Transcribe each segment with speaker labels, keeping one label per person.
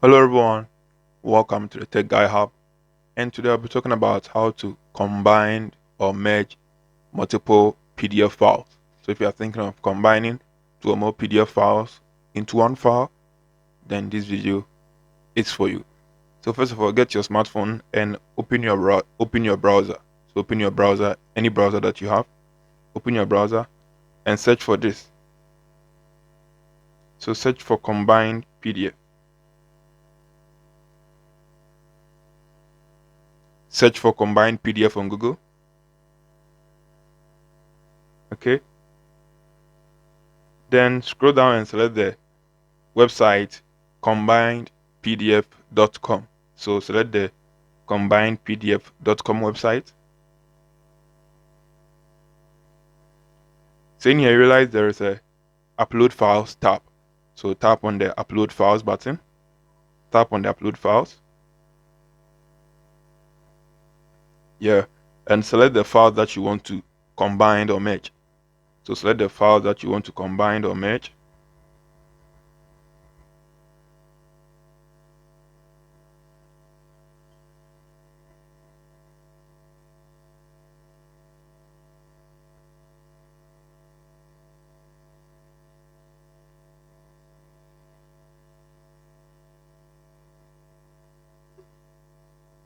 Speaker 1: Hello everyone, welcome to the Tech Guy Hub. And today I'll be talking about how to combine or merge multiple PDF files. So if you are thinking of combining two or more PDF files into one file, then this video is for you. So first of all, get your smartphone and open your browser. So open your browser, any browser that you have. Open your browser and search for this. So search for combined PDF. Search for combined PDF on Google. Okay. Then scroll down and select the website combinedpdf.com. So select the combinedpdf.com website. So in here you realize there is a upload files tab. So tap on the upload files button. Tap on the upload files. Yeah. And select the file that you want to combine or merge. So select the file that you want to combine or merge.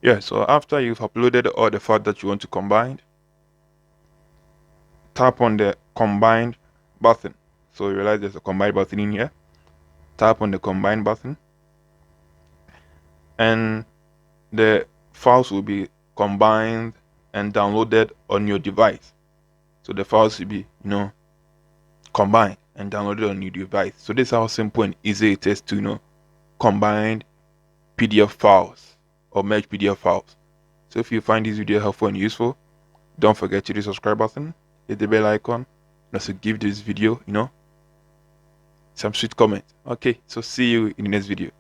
Speaker 1: Yeah, so after you've uploaded all the files that you want to combine, tap on the combine button. So you realize there's a combine button in here. Tap on the combine button and the files will be combined and downloaded on your device. So the files will be, combined and downloaded on your device. So this is how simple and easy it is to, combine PDF files or merge PDF files. So if you find this video helpful and useful, don't forget to hit the subscribe button, hit the bell icon, and also give this video, some sweet comment. Okay, so see you in the next video.